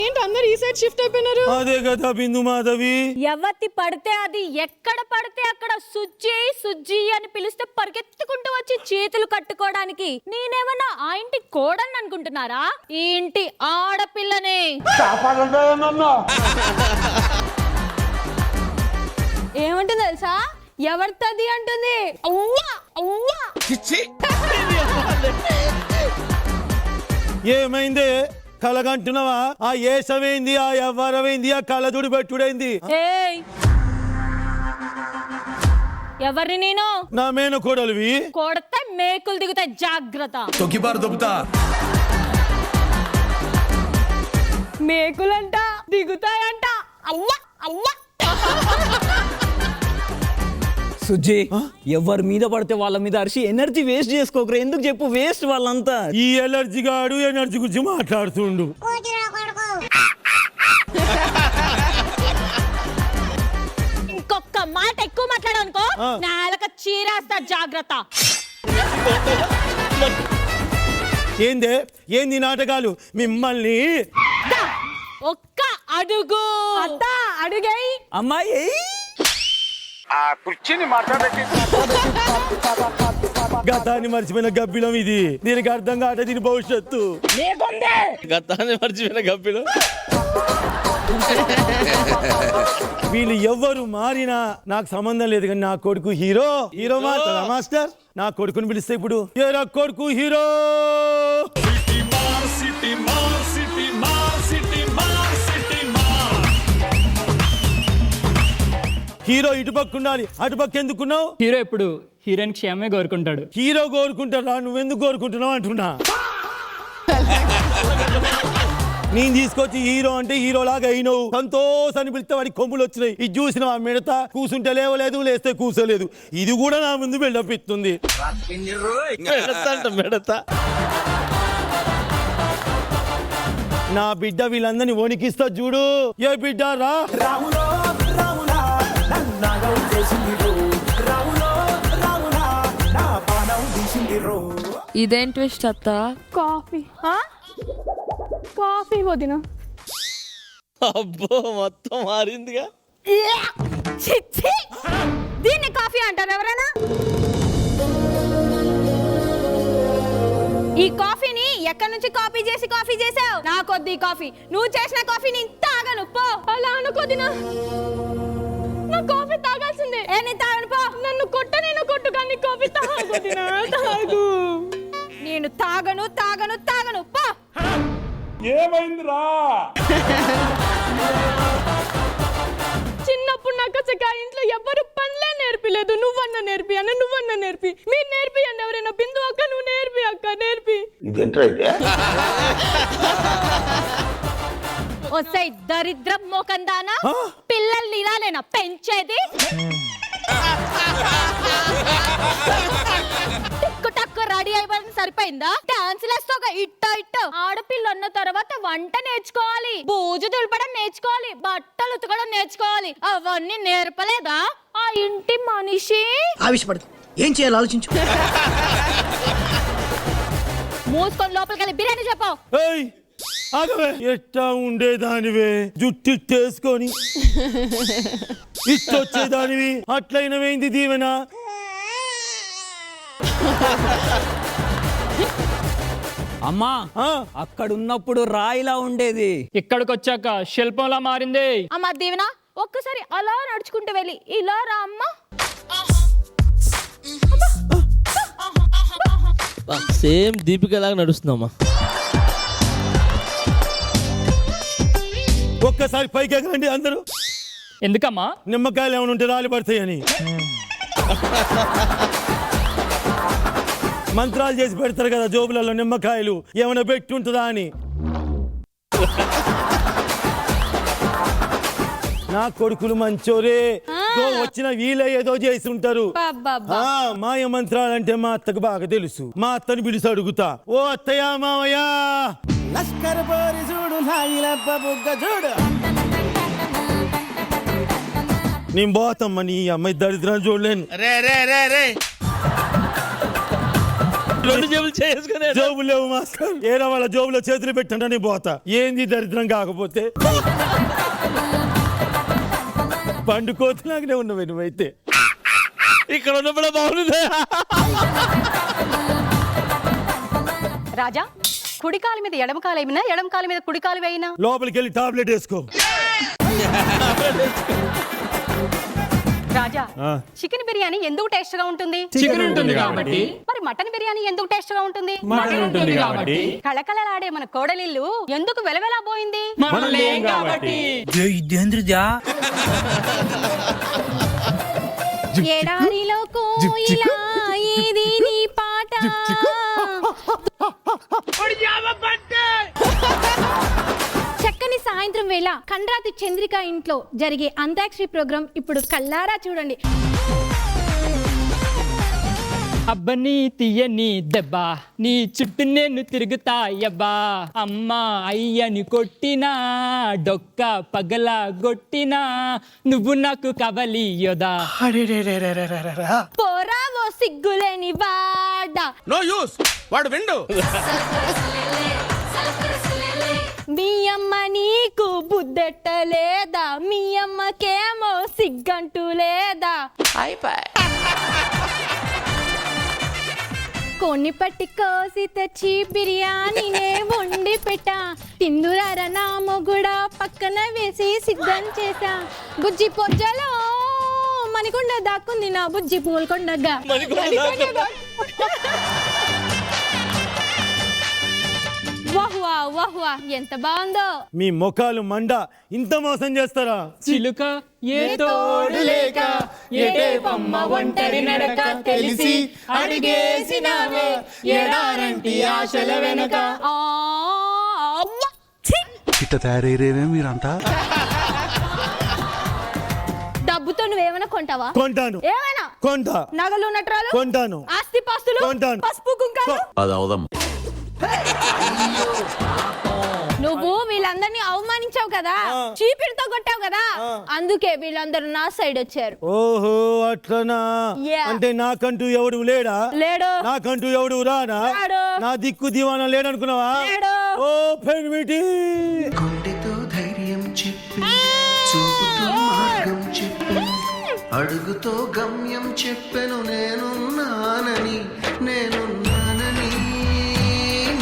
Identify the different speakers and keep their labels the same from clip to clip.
Speaker 1: ఏంటి అందరు ఈ సైడ్ షిఫ్ట్ అయిపోయినారు?
Speaker 2: అదే కదా బిందు మాధవి.
Speaker 3: ఎవతి పడితే అది ఎక్కడ పడితే అక్కడ సుజ్జి సుజ్జి అని పిలిస్తే పరిగెత్తుకుంటూ వచ్చి చేతులు కట్టుకోవడానికి నేనేమన్నా ఆ ఇంటి కోడని అనుకుంటున్నారా? ఈ ఇంటి ఆడపిల్లనే. ఏమంటుంది తెలుసా? ఎవరితది అంటుంది. అవ్వా అవ్వా.
Speaker 2: ఏమైంది? కలగంటున్నావా? ఆ ఏసమైంది, ఆ ఎవ్వరమైంది, ఆ కళ్ళజుడి పెట్టుడైంది.
Speaker 3: ఎవరిని నేను?
Speaker 2: నా మేన కోడలివి.
Speaker 3: కొడితే మేకులు దిగుతాయి, జాగ్రత్త. మేకులంట దిగుతాయంట. అవ్వా అవ్వా.
Speaker 4: సుజ్జి, ఎవరి మీద పడితే వాళ్ళ మీద అరిచి ఎనర్జీ వేస్ట్ చేసుకోకరా. ఎందుకు చెప్పు? వేస్ట్ వాళ్ళంతా.
Speaker 2: ఈ ఎలర్జీ గాడు ఎనర్జీ గురించి మాట్లాడుతుండు.
Speaker 3: ఇంకొక మాట ఎక్కువ మాట్లాడనుకో నేలక చీరేస్తా, జాగ్రత్త.
Speaker 2: ఏంది నాటకాలు? మిమ్మల్ని
Speaker 3: ఒక్క అడుగు అత్త అడుగై
Speaker 4: అమ్మాయి
Speaker 5: ఆ కుర్చీని మాట్లాడబెట్టి
Speaker 2: గతాన్ని మర్చిపోయిన గబ్బిలం ఇది. దీనికి అర్థం కాట దీని భవిష్యత్తు.
Speaker 6: గతాన్ని మర్చిపోయిన గబ్బిలం.
Speaker 2: వీళ్ళు ఎవ్వరు మారినా నాకు సంబంధం లేదు, కానీ నా కొడుకు హీరో మారుతారా మాస్టర్? నా కొడుకుని పిలిస్తే ఇప్పుడు ఏరా కొడుకు హీరో. హీరో ఇటుపక్క ఉండాలి, అటుపక్క ఎందుకున్నావు?
Speaker 7: హీరో ఇప్పుడు హీరోయిన్ క్షేమే కోరుకుంటాడు.
Speaker 2: హీరో కోరుకుంటారా? నువ్వెందుకు కోరుకుంటున్నావు అంటున్నా. నేను తీసుకొచ్చి హీరో అంటే హీరోలాగా అయినవు. సంతోష్ అని పిలిస్తే వాడికి కొమ్ములు వచ్చినాయి. ఇది చూసిన మిడత కూర్చుంటే లేవలేదు, లేస్తే కూర్చోలేదు. ఇది కూడా నా ముందు బిల్డప్ ఇస్తుంది.
Speaker 6: మెడత
Speaker 2: నా బిడ్డ వీళ్ళందరినీ వణికిస్తా చూడు. ఏ బిడ్డ రా.
Speaker 1: ఇదేం ట్విస్ట్ అత్త? కాఫీ వదినా.
Speaker 6: అబ్బో మొత్తం మారిందిగా.
Speaker 3: దీన్ని కాఫీ అంటారు ఎవరైనా? ఈ కాఫీని ఎక్కడి నుంచి కాపీ చేసావు? నా కొద్ది కాఫీ. నువ్వు చేసిన కాఫీ నేను తాగను, పో.
Speaker 1: అలా అనుకోదినా, నా కాఫీ తాగాల్సిందే.
Speaker 3: నేను తాగను, పో.
Speaker 1: నన్ను కొట్టు కానీ కాఫీ తాగొదినా, తాగు.
Speaker 3: నేను తాగను, పో.
Speaker 5: ఏమైందిరా?
Speaker 1: చిన్నప్పుడు నాకు అసలు ఇంట్లో ఎవ్వరు పనులే నేర్పిలేదు. నువ్వన్నా నేర్పి అన్న, నువ్వన్నా నేర్పి, మీరు నేర్పి అండి. ఎవరైనా బిందు అక్క, నువ్వు నేర్పి అక్క, నేర్పి.
Speaker 3: వస్తాయి దరిద్రం మోకందానా. పిల్లల్ని ఇలానేనా పెంచేది? టిక్కు రెడీ అయిపోయింది, సరిపోయిందా? డాన్స్ లేస్తా ఇట్ట ఆడపిల్ల అన్న తర్వాత వంట నేర్చుకోవాలి, బూజు దులపడం నేర్చుకోవాలి, బట్టలు ఉతకడం నేర్చుకోవాలి. అవన్నీ నేర్పలేదా ఆ ఇంటి మనిషి?
Speaker 8: ఆవేశపడదు, ఏం చేయాలి ఆలోచించు.
Speaker 3: మూసుకొని లోపలికి వెళ్ళి బిర్యానీ చెప్పావు.
Speaker 2: ఎట్టా ఉండేదానివే జుట్టిట్టేసుకొని ఇట్టొచ్చేదానివి, అట్లయినవేంది దీవెన?
Speaker 4: అమ్మా, అక్కడున్నప్పుడు రాయిలా ఉండేది,
Speaker 7: ఇక్కడికి వచ్చాక శిల్పంలా మారింది.
Speaker 3: అమ్మా దీవెన, ఒక్కసారి అలా నడుచుకుంటూ వెళ్ళి ఇలా రా అమ్మా.
Speaker 6: సేమ్ దీపిక లాగా నడుస్తుందమ్మా.
Speaker 2: ఒక్కసారి పైకి ఎగరండి అందరూ.
Speaker 7: ఎందుకమ్మా?
Speaker 2: నిమ్మకాయలు ఏమైనా ఉంటే రాలి పడతాయని. మంత్రాలు చేసి పెడతారు కదా జోబులలో నిమ్మకాయలు, ఏమైనా పెట్టి ఉంటుందా అని. నా కొడుకులు మంచోరే, వచ్చిన వీళ్ళ ఏదో చేసి ఉంటారు. మాయ మంత్రాలంటే మా అత్తకు బాగా తెలుసు. మా అత్తని పిలిచి అడుగుతా, ఓ అత్తయ్య మావయ్య లస్కర్ పోరి చూడు, చూడు. నేను పోతామ్మా, నీ అమ్మాయి దరిద్రాన్ని చూడలేను.
Speaker 6: రెండు జేబులు చేసుకునే
Speaker 2: జోబులు లేవు మాస్టర్. ఏరా వాళ్ళ జోబులో చేతులు పెట్టండి పోతా. ఏంది దరిద్రం కాకపోతే పండుకోతున్నాగానే ఉన్నవి నువ్వైతే.
Speaker 6: ఇక్కడ ఉన్నప్పుడు బాగుంది.
Speaker 3: రాజా, కుడికాలు మీద ఎడమకాలు అయినా, ఎడమకాలు మీద కుడికాలు వేయినా.
Speaker 2: లోపలికి వెళ్ళి టాబ్లెట్ వేసుకో.
Speaker 3: రాజా, చికెన్ బిర్యానీ ఎందుకు టేస్ట్ గా ఉంటుంది?
Speaker 7: చికెన్ ఉంటుంది కాబట్టి.
Speaker 3: మరి మటన్ బిర్యానీ ఎందుకు టేస్ట్ గా ఉంటుంది?
Speaker 7: మటన్ ఉంటుంది కాబట్టి.
Speaker 3: కళకళలాడే మన కోడలిల్లు ఎందుకు వెలవెలా పోయింది?
Speaker 7: మనం లేం కాబట్టి.
Speaker 8: ఇదేంద్రజా
Speaker 3: ఎడారిలో కోయిలా ఏది నీ పాట? చక్కని సాయంత్రం వేళ కండ్రాతి చంద్రిక ఇంట్లో జరిగే అంతాక్షరి ప్రోగ్రాం ఇప్పుడు కళ్ళారా చూడండి.
Speaker 7: అబ్బని తీయని దెబ్బ నీ చుట్టూ నేను తిరుగుతాయబ్బా. అమ్మ అయ్యని కొట్టినా డొక్క పగల గొట్టినా నువ్వు నాకు కవలి యోదా.
Speaker 3: పోరావో సిగ్గులేని వాడా,
Speaker 5: నో యూస్ వాడు విండు.
Speaker 3: మీ అమ్మ నీకు బుద్ధెట్టలేదా? మీ అమ్మకేమో సిగ్గంటూ లేదా? కొన్ని పట్టి కోసి తెచ్చి బిర్యానీనే వండి పెట్టా. తిందురార నా మొగుడా పక్కన వేసి సిద్ధం చేశా. బుజ్జి పొజ్జలో మణికొండ దాక్కుంది నా బుజ్జి పూలకొండగా. వాహ్వా వాహ్వా, ఎంత బాగుందో.
Speaker 2: మీ ముఖాలు మండ, ఇంత మోసం చేస్తారా?
Speaker 7: చిలుక ఏ తోడు లేక ఏటే బొమ్మ ఒంటరి నడక తెలిసి అడిగేసినావే ఎడారంటి ఆశల వెనక.
Speaker 3: ఆ, అవ్వ, ఛీ!
Speaker 9: ఇట్ట తయారయ్యేవే మీరంతా.
Speaker 3: డబ్బుతో నువ్వేమైనా కొంటావా?
Speaker 2: కొంటాను.
Speaker 3: ఏమైనా
Speaker 2: కొంటా.
Speaker 3: నగలు నట్రాలు
Speaker 2: కొంటాను.
Speaker 3: ఆస్తి పాస్తులు
Speaker 2: కొంటాను.
Speaker 3: పసుపు కుంకాలు.
Speaker 9: అది అవదమ్మ.
Speaker 3: నువ్వు వీళ్ళందరినీ అవమానించావు కదా, చీపిరితో కొట్టావు కదా, అందుకే వీళ్ళందరూ నా సైడ్ వచ్చారు.
Speaker 2: ఓహో అట్లనా?
Speaker 3: Yeah.
Speaker 2: అంటే నాకంటూ ఎవడు లేడా?
Speaker 3: లేడు.
Speaker 2: నాకంటూ ఎవడు రానా?
Speaker 3: రాడు.
Speaker 2: నా దిక్కు దివానా లేడనుకున్నావా?
Speaker 3: లేడు.
Speaker 2: ఓ పెన్మిటి
Speaker 10: గుండెతో ధైర్యం చెప్పి, చూపుతో మార్గం చెప్పి, అడుగుతో గమ్యం చెప్పెను నేనున్నానని, నేనున్నానని,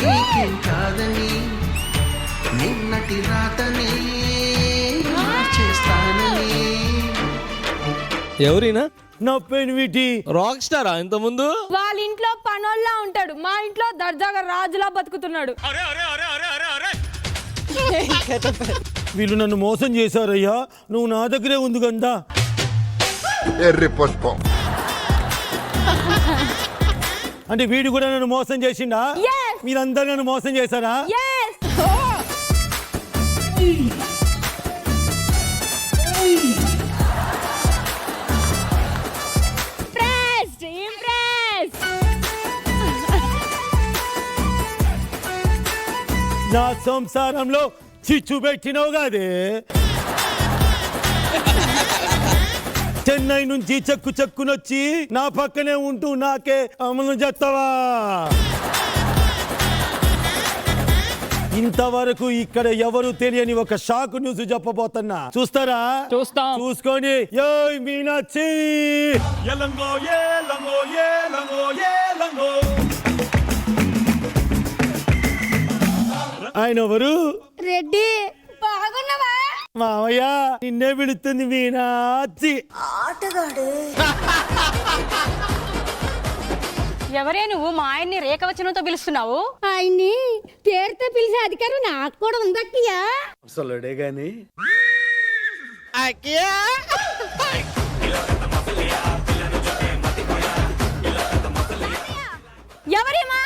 Speaker 10: నీకేం కాదని, నిన్నటి రాతని మార్చేస్తానని.
Speaker 6: ఎవరైనా
Speaker 2: నా పెన్మిటి
Speaker 6: రాక్ స్టారా ఇంత ముందు?
Speaker 1: వాళ్ళ ఇంట్లో పనోళ్ళ ఉంటాడు, మా ఇంట్లో దర్జాగా రాజులా బతుకుతున్నాడు.
Speaker 2: వీళ్ళు నన్ను మోసం చేశారయ్యా. నువ్వు నా దగ్గరే ఉంది కదా.
Speaker 9: ఎర్రి పుష్పం.
Speaker 2: అంటే వీడు కూడా నన్ను మోసం చేసిండా?
Speaker 3: Yes.
Speaker 2: మీరందరూ నన్ను మోసం చేశారా?
Speaker 3: Yes. Impressed, impressed.
Speaker 2: నా సంసారంలో చిచ్చు పెట్టినావు కాదే. చెన్నై నుంచి చెక్కునొచ్చి నా పక్కనే ఉంటూ నాకే అమలు చేస్తావా? ఇంతవరకు ఇక్కడ ఎవరు తెలియని ఒక షాక్ న్యూస్ చెప్పబోతున్నా. చూస్తారా?
Speaker 7: చూస్తాం.
Speaker 2: చూసుకొని ఏయ్ మీనాక్షి
Speaker 5: ఎలంగో ఏలంగో ఏలంగో ఏలంగో.
Speaker 2: ఆయన ఎవరు?
Speaker 3: రెడ్డి, బాగున్నావా?
Speaker 2: మావయ్య నిన్నే పిలుస్తుంది మీనాక్షి.
Speaker 3: ఎవరే నువ్వు? మా ఆయన్ని రేఖవచనంతో పిలుస్తున్నావు?
Speaker 1: ఆయన్ని పేరుతో పిలిచే అధికారం నాకు కూడా ఉందక్కయ్యా.
Speaker 10: అసలుడే గాని
Speaker 3: ఎవరేమా?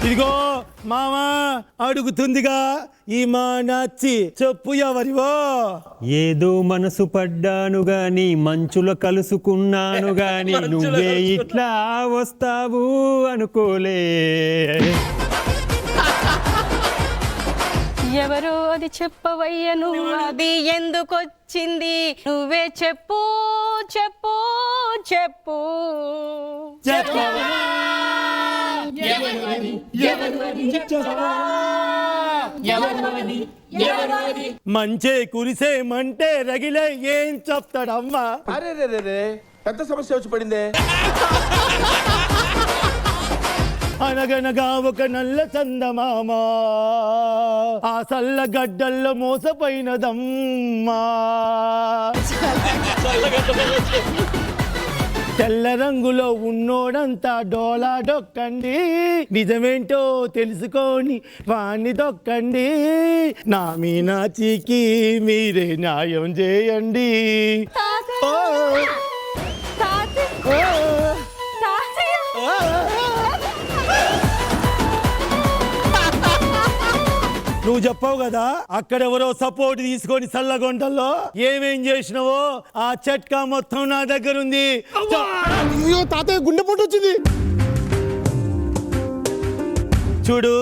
Speaker 2: ఇదిగో మామా అడుగుతుందిగా ఈ మా నాచి, చెప్పు ఎవరివో?
Speaker 4: ఏదో మనసు పడ్డాను గాని మంచులో కలుసుకున్నాను గాని నువ్వే ఇట్లా వస్తావు అనుకోలే.
Speaker 1: ఎవరో అది చెప్పవయ్య నువ్వు, అది ఎందుకొచ్చింది నువ్వే చెప్పు చెప్పు చెప్పు.
Speaker 2: మంచే కురిసేమంటే రగిలే ఏం చెప్తాడమ్మా.
Speaker 5: అరే రే రే రే పెద్ద సమస్య వచ్చి పడిందే.
Speaker 2: అనగనగా ఒక నల్ల చందమామ ఆ సల్ల గడ్డల్లో మోసపోయినదమ్మా. తెల్ల రంగులో ఉన్నోడంతా డోలా డొక్కండి, నిజమేంటో తెలుసుకొని వాణ్ణి దొక్కండి. నా మీనాచికి మీరే న్యాయం చేయండి. ఓ నువ్వు చెప్పావు కదా అక్కడెవరో సపోర్ట్ తీసుకొని చల్లగొండల్లో ఏమేం చేసినావో ఆ చట్కా మొత్తం నా దగ్గర ఉంది. తాతయ్య గుండెపోటు వచ్చింది. చూడు,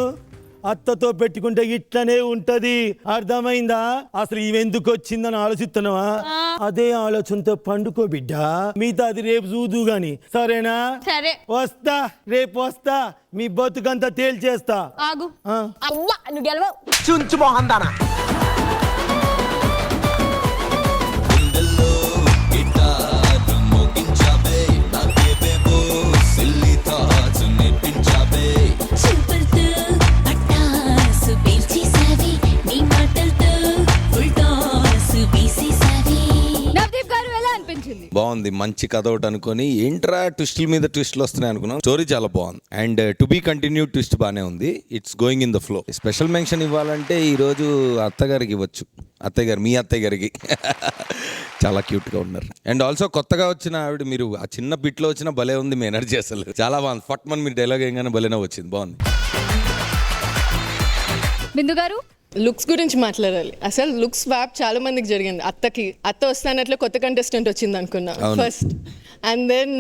Speaker 2: అత్తతో పెట్టుకుంటే ఇట్లనే ఉంటది, అర్థమైందా? అసలు ఇవెందుకు వచ్చిందని ఆలోచిస్తున్నావా? అదే ఆలోచనతో పండుకో బిడ్డ, మిగతా అది రేపు చూదు గాని, సరేనా?
Speaker 3: సరే.
Speaker 2: వస్తా, రేపు వస్తా, మీ బతుకంతా తేల్చేస్తా.
Speaker 3: ఆగు. అవ్వా నువ్వు గెలవవు.
Speaker 10: చుంచు మోహన్ దానా.
Speaker 6: బాగుంది, మంచి కథ ఒకటి అనుకొని ఏంట్రా ట్విస్టుల మీద ట్విస్టులు వస్తున్నాయి అనుకున్నాం. స్టోరీ చాలా బాగుంది and to be continue twist బాగానే ఉంది. It's going in the flow. Special mention ఇవ్వాలంటే ఈరోజు అత్తగారికి ఇవ్వచ్చు. అత్తయ్య గారు, మీ అత్తయ్య గారికి చాలా క్యూట్గా ఉన్నారు. అండ్ ఆల్సో కొత్తగా వచ్చిన ఆవిడ, మీరు ఆ చిన్న బిట్లో వచ్చిన భలే ఉంది మీ ఎనర్జీ, అసలు చాలా బాగుంది. ఫట్మన్ మీరు డైలాగ్ ఏంగానే భలేనే వచ్చింది, బాగుంది.
Speaker 3: బిందు గారు,
Speaker 1: లుక్స్ గురించి మాట్లాడాలి. అసలు లుక్స్ స్వాప్ చాలా మందికి జరిగింది. అత్త వస్తానట్లు కొత్త కంటెస్టెంట్ వచ్చింది అనుకున్నా ఫస్ట్, అండ్ దెన్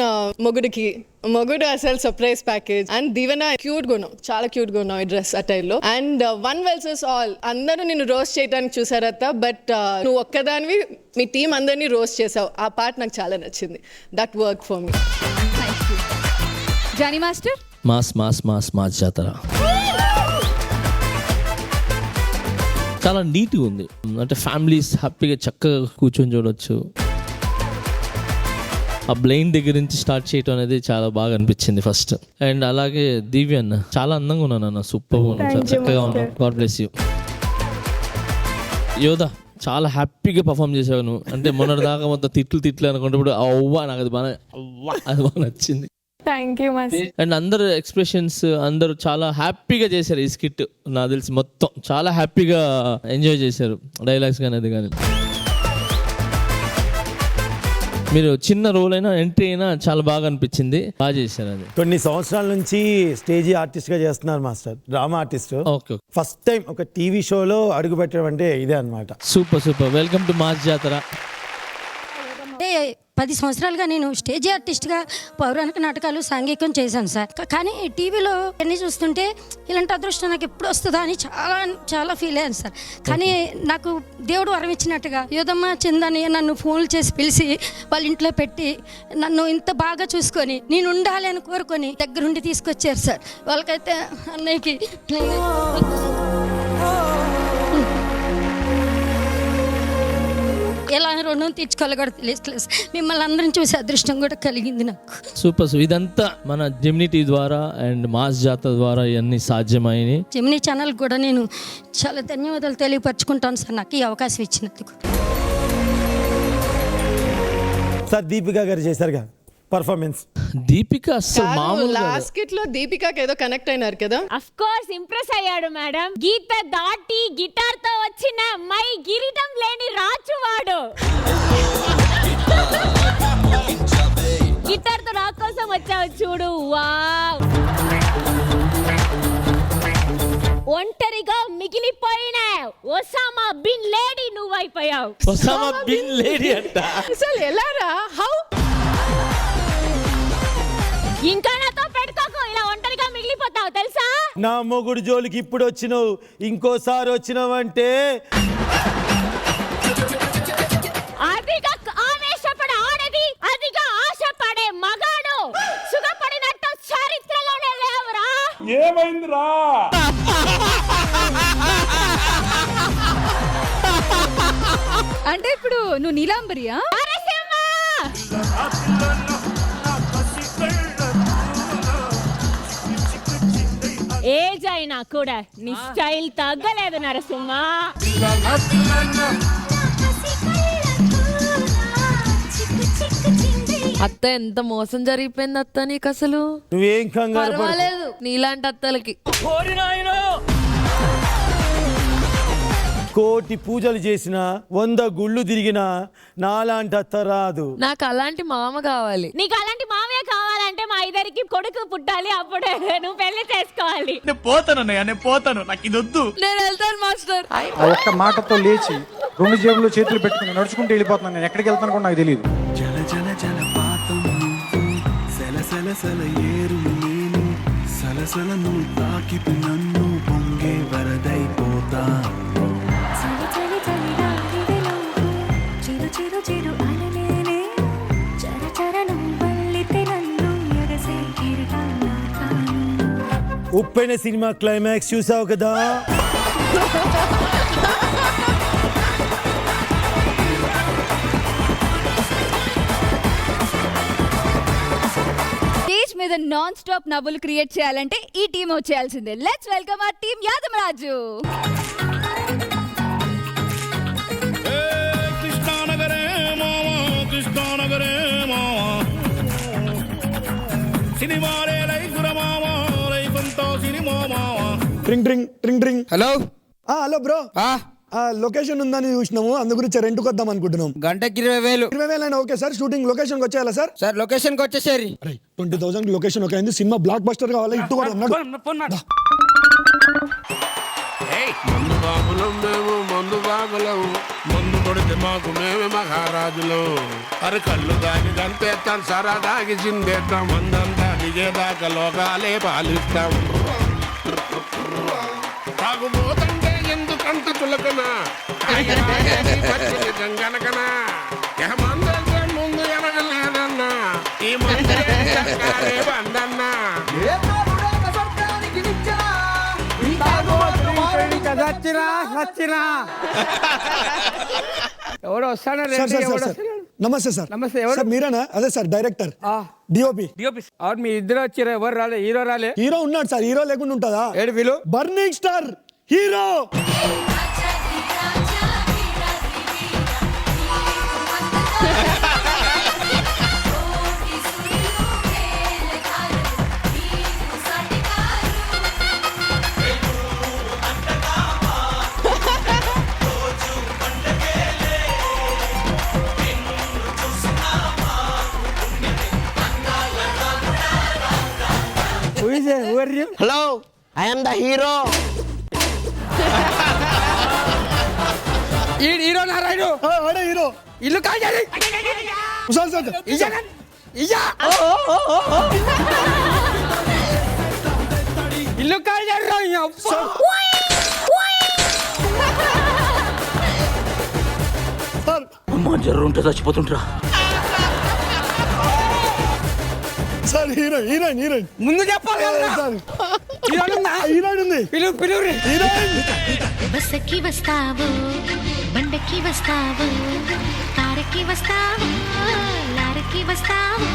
Speaker 1: మొగుడు అసలు surprise package. And Deevena cute గా ఉన్నావు, చాలా క్యూట్ గా ఉన్నావు ఈ డ్రెస్ అటైర్ లో. అండ్ వన్ వెల్సెస్ ఆల్, అందరూ నిన్ను రోస్ట్ చేయడానికి చూసారు అత్త, బట్ నువ్వు ఒక్కదానివి మీ టీం అందరినీ రోస్ట్ చేసావు. ఆ పార్ట్ నాకు చాలా నచ్చింది. That work for me.
Speaker 3: Jani master.
Speaker 6: Mass mass mass mass జాతర చాలా నీట్గా ఉంది. అంటే ఫ్యామిలీస్ హ్యాపీగా చక్కగా కూర్చొని చూడొచ్చు. ఆ బ్లైండ్ దగ్గర నుంచి స్టార్ట్ చేయడం అనేది చాలా బాగా అనిపించింది ఫస్ట్. అండ్ అలాగే దివ్య అన్న చాలా అందంగా ఉన్నాను అన్న, సూపర్గా ఉన్నాను, చక్కగా ఉన్నాను. God bless you. యోధా చాలా హ్యాపీగా పర్ఫామ్ చేసావు నువ్వు. అంటే మొన్నటి దాకా మొత్తం తిట్లు అనుకుంటే అవ్వా నాకు అది బాగా నచ్చింది.
Speaker 1: Thank you master.
Speaker 6: అండ్ అందరు ఎక్స్ప్రెషన్స్ అందరూ చాలా హ్యాపీగా చేశారు. ఈ స్కిట్ నాకు తెలిసి మొత్తం చాలా హ్యాపీగా ఎంజాయ్ చేశారు, డైలాగ్స్ కానీ అది కానీ. మీరు చిన్న రోల్ అయినా ఎంట్రీ అయినా చాలా బాగా అనిపించింది, బాగా చేశారు. అది
Speaker 2: కొన్ని సంవత్సరాల నుంచి స్టేజీ ఆర్టిస్ట్ గా చేస్తున్నారు master, drama artist.
Speaker 6: Okay,
Speaker 2: first time ఒక టీవీ షోలో అడుగు పెట్టడం అంటే ఇదే అన్నమాట.
Speaker 6: సూపర్. వెల్కమ్ టు మాస్ జాతర.
Speaker 11: 10 సంవత్సరాలుగా నేను స్టేజ్ ఆర్టిస్ట్గా పౌరాణిక నాటకాలు సాంఘికం చేశాను సార్. కానీ టీవీలో అన్నీ చూస్తుంటే ఇలాంటి అదృష్టం నాకు ఎప్పుడు వస్తుందా అని చాలా ఫీల్ అయ్యాను సార్. కానీ నాకు దేవుడు వరం ఇచ్చినట్టుగా యోధమ్మ చందని నన్ను ఫోన్లు చేసి పిలిచి వాళ్ళ ఇంట్లో పెట్టి నన్ను ఇంత బాగా చూసుకొని నేను ఉండాలి అని కోరుకొని దగ్గరుండి తీసుకొచ్చారు సార్. వాళ్ళకైతే అన్నయ్యకి ఎలా రుణం తీర్చుకోవాలి కూడా తెలియట్లేదు. మిమ్మల్ని అందరం చూసి అదృష్టం కూడా కలిగింది నాకు.
Speaker 6: సూపర్. ఇదంతా మన జెమినీ టీవీ ద్వారా అండ్ మాస్ జాతర ద్వారా ఇవన్నీ సాధ్యమైనవి.
Speaker 11: జెమినీ ఛానల్ కూడా నేను చాలా ధన్యవాదాలు తెలియపరచుకుంటాను సార్ నాకు ఈ అవకాశం ఇచ్చినందుకు.
Speaker 2: సార్ దీపిక గారు చేశారుగా పర్ఫార్మెన్స్.
Speaker 6: దీపిక అసలు మామూలు
Speaker 1: లాస్ట్ కిట్ లో దీపికకి ఏదో కనెక్ట్ అయినారు కదా.
Speaker 3: అఫ్ కోర్స్ ఇంప్రెస్ అయ్యాడు మేడం. గీత దాటి గిటార్ తో వచ్చిన మై గిరీటం లేని రాచువాడు. గిటార్ తో నా కోసం వచ్చావు చూడు, వావ్. ఒంటరిగా మిగిలిపోయిన ఒసామా బిన్ లేడీ నువ్వు అయిపోయావు.
Speaker 6: ఒసామా బిన్ లేడీ అంట.
Speaker 1: అసలు ఎలా రా, హౌ?
Speaker 3: ఇంకా నాతో పెట్టుకోకు, ఇలా ఒంటరిగా మిగిలిపోతావు తెలుసా.
Speaker 2: నా మొగుడు జోలికి ఇప్పుడు వచ్చినావు, ఇంకోసారి వచ్చినావంటే
Speaker 3: అదిగా ఆవేశపడే ఆడది, అదిగా ఆశపడే మగాడు సుఖపడినట్టు చరిత్రలోనే లేవురా.
Speaker 5: ఏమైందిరా?
Speaker 3: అంటే ఇప్పుడు నువ్వు నీలాంబరియా? ఏజ్ అయినా కూడా నీ స్టైల్ తగ్గలేదు నరసింహ.
Speaker 1: అత్త ఎంత మోసం జరిగిపోయింది అత్త నీకు అసలు.
Speaker 2: నువ్వేం కంగారు పడకు.
Speaker 1: పర్వాలేదు నీలాంటి అత్తలకి.
Speaker 2: కోటి పూజలు చేసిన 100 గుళ్ళు తిరిగినా నాలాంటి అత్త రాదు.
Speaker 1: నాకు అలాంటి మామ కావాలి.
Speaker 3: నీకు అలాంటి మావే కావాలంటే మా ఇద్దరికి కొడుకు పుట్టాలి, అప్పుడే నువ్వు పెళ్లి చేసుకోవాలి.
Speaker 7: నేను పోతానన్నయ్య, నేను పోతాను, నాకు ఇది వద్దు.
Speaker 1: నేను వెళ్తాను మాస్టర్.
Speaker 12: ఆ ఒక్క మాటతో లేచి 2 జేబుల్లో చేతులు పెట్టుకుని నడుచుకుంటూ వెళ్ళిపోతున్నాను. నేను ఎక్కడికి వెళ్తాను కూడా నాకు తెలియదు.
Speaker 10: జల జల జలపాతం సల సల ఏరు నేను సలసలను తాకిపి నన్ను పొంగే వరదైపోతా.
Speaker 2: ఉప్పెన సినిమా క్లైమాక్స్ చూసావు కదా.
Speaker 3: స్టేజ్ మీద నాన్ స్టాప్ నవ్వులు క్రియేట్ చేయాలంటే ఈ టీం వచ్చేయాల్సిందే. Let's welcome our team Yadamaraju.
Speaker 12: ట్రింగ్ ట్రింగ్ ట్రింగ్ ట్రింగ్.
Speaker 5: హలో
Speaker 12: హలో బ్రో, లొకేషన్ ఉందని చూసినాము, అందు గురించి రెంట్కి వద్దాం అనుకుంటున్నాం.
Speaker 5: గంటకి 20,000.
Speaker 12: 20,000 అయినా ఓకే సార్. షూటింగ్ లొకేషన్కి వచ్చేయాలా సార్?
Speaker 5: సార్ లొకేషన్కి వచ్చేసారి.
Speaker 12: 20,000 లొకేషన్ ఓకే అయింది. సినిమా బ్లాక్ బస్టర్ కావాలి, ఇట్టు కూడా
Speaker 5: మందు బాబులం మేము, మందు బాబులం, మందు కొడితే మాకు మేమే మహారాజులం. అరే కళ్ళు దాగి గంతేస్తాం, సరా దాగి చిందేస్తాం, మందంతా దిగేదాకా లోకాలే పాలిస్తాం. తాగుబోతంటే ఎందుకంత చులకన, గనకనా మందంతా ముందు ఎనగలేదన్నా, ఈ మందు బందన్నా.
Speaker 7: ఎవడో వస్తాడా?
Speaker 12: నమస్తే సార్.
Speaker 7: నమస్తే.
Speaker 12: సార్ మీరేనా? అదే సార్ డైరెక్టర్, డిఓపి.
Speaker 7: అవును, మీ ఇద్దరు వచ్చారు, ఎవరు రాలే? హీరో రాలే?
Speaker 12: హీరో ఉన్నాడు సార్, హీరో లేకుండా ఉంటుందా?
Speaker 7: ఏడు వీలు
Speaker 12: burning star hero.
Speaker 5: Hello, I am the hero.
Speaker 7: Hero Narayana
Speaker 12: hero.
Speaker 7: ఇల్లు కాజాలి ఇల్లు కాజాలి.
Speaker 8: అమ్మా జర్రు ఉంటే చచ్చిపోతుంటరా.
Speaker 12: సార్ హీరోయిన్ హీరోయిన్ హీరోయిన్
Speaker 7: ముందు చెప్పాలి కదా.
Speaker 12: హీరోయిన్ ఉంది.
Speaker 7: పిలువు
Speaker 12: హీరోయిన్.
Speaker 11: బస్సుకి వస్తావు, బండకి వస్తావు, కారుకి వస్తావు, లారీకి వస్తావు,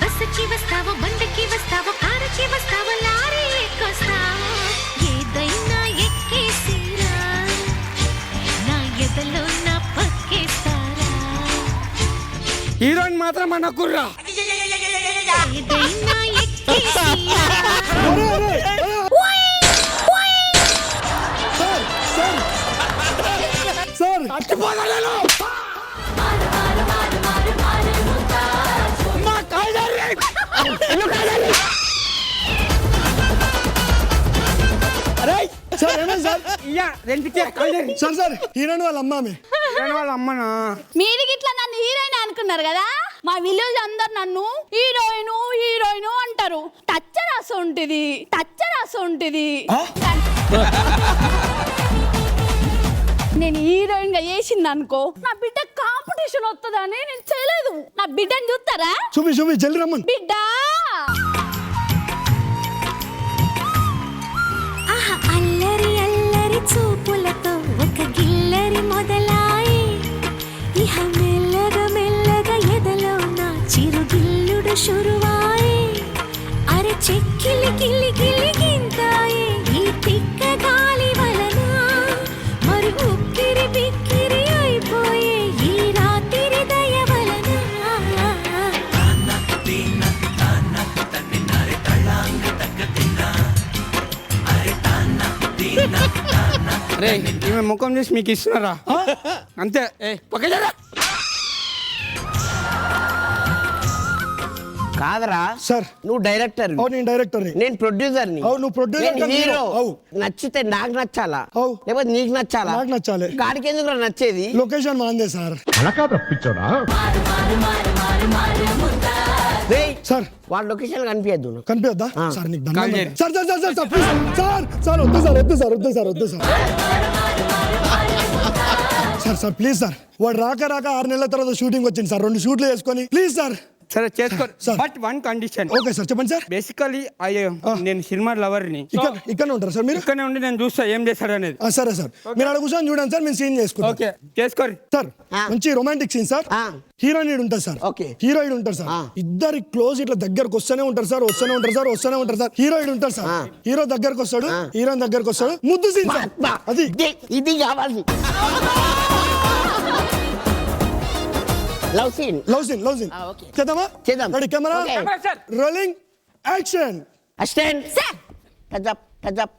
Speaker 11: బస్సుకి వస్తావు, బండకి వస్తావు, కారుకి వస్తావు, లారీ ఎక్కొస్తావు, ఏదైనా ఎక్కేసిరా, నా ఎదలో నా పక్కేస్తారా.
Speaker 7: హీరోయిన్ మాత్రం మన కుర్రా.
Speaker 11: ఏదైనా ఎక్కేసిరా.
Speaker 12: సార్
Speaker 7: చచ్చిపోతాను.
Speaker 12: సార్ ఏమైంది సార్?
Speaker 7: సార్
Speaker 12: సార్ హీరోయిన్ వాళ్ళ అమ్మ.
Speaker 7: వాళ్ళ అమ్మనా?
Speaker 3: మీరు గిట్లా నన్ను హీరోయిన్ అనుకున్నారు కదా. మా విలేజ్ అందరు నన్ను హీరోయిన్ హీరోయిన్ అంటారు. టచ్ రాసి ఉంటుంది. నేను హీరోయిన్ గా చేసింది అనుకో, నా బిడ్డ కాంపిటీషన్ వస్తుందని నేను చేయలేదు. నా బిడ్డని చూస్తారా?
Speaker 2: చూపి జల్ది రమ్మన్.
Speaker 3: బిడ్డ
Speaker 11: అల్లరి అల్లరి చూపులతో ఒక గిల్లరి మొదలాయి, ఇహ మెల్లగా మెల్లగా ఎదలో నా చిరుగిల్లుడు శురువాయి. అరే చెక్కిలి గిల్లి గిల్లి గింతాయి ఈ తిక్క గాలి వలన, మరి ఉక్కిరి బిక్కిరి అయిపోయే ఈ రాత్రి దయ వలన.
Speaker 7: అరే ఈమె ముఖం చూసి మీకు ఇస్తున్నారా? అంతే. పక్కజరా
Speaker 13: కాదరా
Speaker 2: సార్
Speaker 13: నువ్వు డైరెక్టర్,
Speaker 2: నేను డైరెక్టర్,
Speaker 13: నేను ప్రొడ్యూసర్,
Speaker 2: నువ్వు ప్రొడ్యూసర్,
Speaker 13: హీరో.
Speaker 2: అవు
Speaker 13: నచ్చితే నాకు నచ్చాలా,
Speaker 2: అవు
Speaker 13: లేకపోతే నీకు నచ్చాలా?
Speaker 2: నాకు నచ్చాలి.
Speaker 13: గాడికి ఎందుకు నచ్చేది?
Speaker 2: లొకేషన్ మాందే సార్. సార్
Speaker 13: వాళ్ళ లొకేషన్ కనిపించద్దు.
Speaker 2: కనిపించద్దా సార్? నీకు దండం పెడతా. Sir sir sir sir please sir వద్దు సార్ ప్లీజ్ సార్. వాడు రాక 6 నెలల తర్వాత షూటింగ్ వచ్చింది సార్. 2 షూట్లు చేసుకొని ప్లీజ్ సార్.
Speaker 7: సరే చేసుకో, but one condition.
Speaker 2: Okay sir చెప్పండి సార్.
Speaker 7: బేసికలీ నేను సినిమా లవర్ ని.
Speaker 2: ఇక్కడ ఉంటారు సార్ మీరు?
Speaker 7: ఇక్కడనే ఉండి నేను చూస్తా ఏం చేస్తాడు అనేది.
Speaker 2: సరే సార్ మీరు అక్కడ కూర్చొని చూడండి సార్, మేము సీన్ చేసుకుంటాం.
Speaker 7: ఓకే చేసుకోరు
Speaker 2: సార్. మంచి రొమాంటిక్ సీన్ సార్. హీరోయిన్ ఉంటుంది సార్, హీరోయిన్ ఉంటారు సార్. ఇద్దరి క్లోజ్ ఇట్లా దగ్గరకు వస్తూనే ఉంటారు సార్. హీరోయిన్ ఉంటారు సార్. హీరో దగ్గరకు వస్తాడు, హీరోయిన్ దగ్గరకు వస్తాడు. ముద్దు సీన్ సార్. అది
Speaker 13: ఇది కావాలి. లవ్ సీన్
Speaker 2: చేద్దామా?
Speaker 13: చేద్దాం.
Speaker 2: Ready camera rolling action.
Speaker 13: Assistant sir touch up.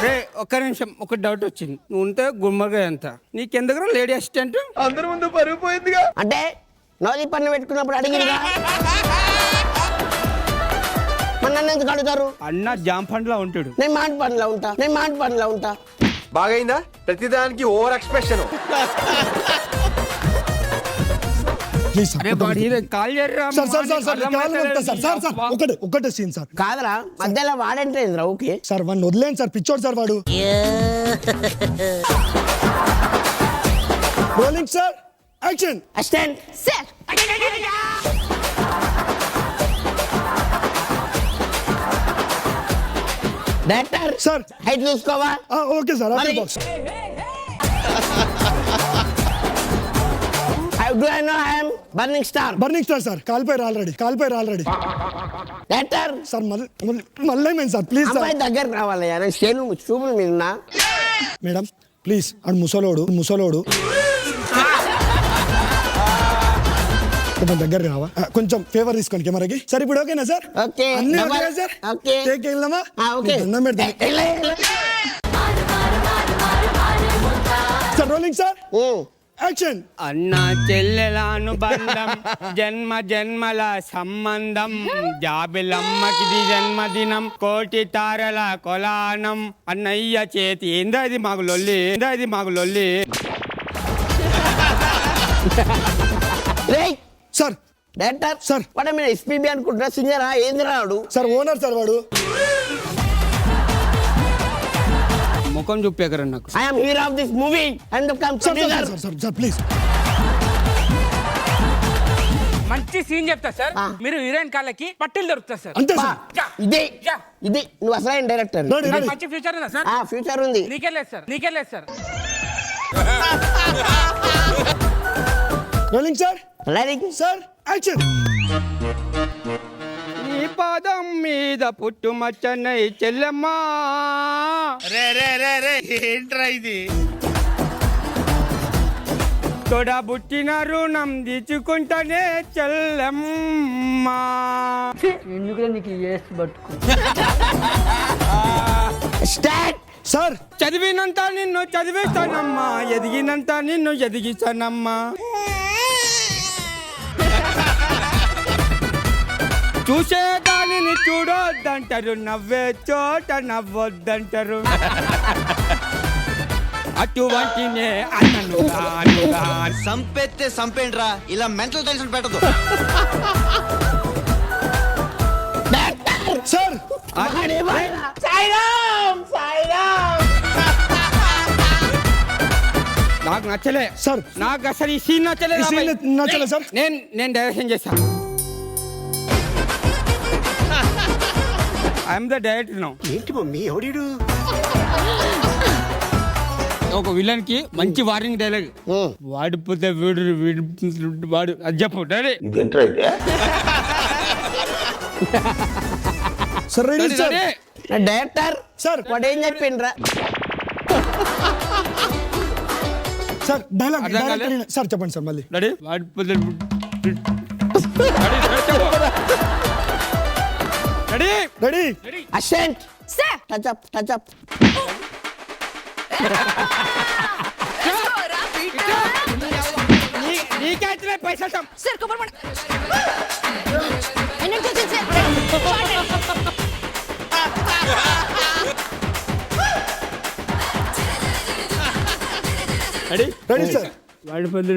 Speaker 7: రే ఒక్క నిమిషం, ఒక డౌట్ వచ్చింది. నువ్వు ఉంటే గుమ్మగా ఎంత, నీకెందుకు లేడీ అసిస్టెంట్?
Speaker 13: అందరి ముందు పరుగు పోయిందిగా. అంటే నోది పన్ను పెట్టుకున్నప్పుడు అడిగిందిగా. మన నన్ను ఎందుకు అడుగుతారు?
Speaker 7: అన్న జామ్ పండ్లా ఉంటాడు,
Speaker 13: నేను మాటి పనిలో ఉంటా.
Speaker 14: బాగైందా? ప్రతిదానికి ఓవర్ ఎక్స్ప్రెషన్.
Speaker 2: ఒకటే సీన్ సార్.
Speaker 13: కాదరా మధ్యలో వాడంటే ఓకే
Speaker 2: సార్. వాడిని వదిలేండి సార్, పిచ్చోడు సార్ వాడు. Rolling sir action.
Speaker 13: Assistant sir. Director
Speaker 2: sir
Speaker 13: height చూసుకోవా?
Speaker 2: Okay sir.
Speaker 13: Burning star
Speaker 2: sir. కాలిపోయారు ఆల్రెడీ.
Speaker 13: డైరెక్టర్
Speaker 2: సార్ మళ్ళీ సార్ ప్లీజ్ సార్.
Speaker 13: అమ్మాయి దగ్గర రావాలయ్యా, నేను చూపులు మీద.
Speaker 2: మేడం ప్లీజ్, ఆడు ముసలోడు. కొంచెం దగ్గర రావా? కొంచెం ఫేవర్ తీసుకోండి కెమెరాకి. సార్ ఇప్పుడు ఓకేనా సార్?
Speaker 13: ఓకే
Speaker 2: అన్ని ఓకే సార్. టేక్ వెళ్దామా? దండం పెడతా సార్. Rolling sir action.
Speaker 7: అన్న చెల్లెల అనుబంధం, జన్మ జన్మల సంబంధం, జాబిలమ్మకిది జన్మదినం, కోటి తారల కొలానం, అన్నయ్య చేతి. ఏందది మాకు లొల్లి.
Speaker 2: Sir
Speaker 13: director
Speaker 2: sir.
Speaker 13: వాడు మీరు ఎస్పీబీ అనుకుంటున్నా, సింగరా? ఏంది రాడు
Speaker 2: సార్? ఓనర్ సార్ వాడు.
Speaker 7: ముఖం చూపేకరా నాకు.
Speaker 13: I am hero of this movie and
Speaker 2: sir please.
Speaker 14: మంచి సీన్ చెప్తా సార్. మీరు హీరోయిన్ కాళ్ళకి పట్టులు దొరుకుతా సార్.
Speaker 2: అంతే సార్.
Speaker 13: ఇది నువ్వు అసలైన డైరెక్టర్.
Speaker 14: మంచి ఫ్యూచర్ ఉందా సార్?
Speaker 13: ఫ్యూచర్ ఉంది.
Speaker 14: నీకెళ్ళలేదు sir.
Speaker 2: Rolling sir sir action.
Speaker 7: నీ పాదం మీద పుట్టుమచ్చనై చెల్లెమ్మా.
Speaker 5: రే ఏంట్రా ఇది?
Speaker 7: తొడబుట్టిన రుణం తీర్చుకుంటానే చెల్లెమ్మా.
Speaker 13: ఎందుకు నీకు
Speaker 2: సార్
Speaker 7: చదివినంత నిన్ను చదివిస్తానమ్మా, ఎదిగినంత నిన్ను ఎదిగిస్తానమ్మా. చూసేదానిని చూడొద్దంటారు, నవ్వే చోట నవ్వొద్దంటారు. అటువంటి అన్ననుగా
Speaker 13: సంపెత్తే సంపేండ్రా ఇలా మెంటల్ టెన్షన్ పెట్టదు.
Speaker 12: సార్
Speaker 7: నాకు నచ్చలే
Speaker 12: సార్.
Speaker 7: నాకు అసలు ఈ సీన్ నచ్చలేదు
Speaker 12: ఈ scene
Speaker 7: అబ్బాయి.
Speaker 12: నచ్చలే సార్.
Speaker 7: నేను డైరెక్షన్ చేస్తాను. I'm the director now.
Speaker 13: ఏంటి మమ్మీ ఎవడీడు?
Speaker 7: ఒక విలన్ కి మంచి వార్నింగ్ డైలాగ్. వాడిపోతే వాడు అది చెప్పు daddy.
Speaker 12: Sir ready sir.
Speaker 13: Director
Speaker 12: sir
Speaker 13: వాడు ఏం చెప్పిండ్రా?
Speaker 12: సార్ డైలాగ్
Speaker 7: అర్థం కాలే?
Speaker 12: సార్ చెప్పండి సార్ మళ్ళీ.
Speaker 7: డాడీ వాడిపోతే daddy
Speaker 12: ready
Speaker 13: assistant
Speaker 3: sir
Speaker 13: touch up
Speaker 7: నీకైతే పైసలు
Speaker 3: సార్ కొబ్బరి ఎన్నెంట్ వచ్చింది సార్
Speaker 7: రెడీ
Speaker 12: రెడీ సార్.
Speaker 7: వాడిపోతే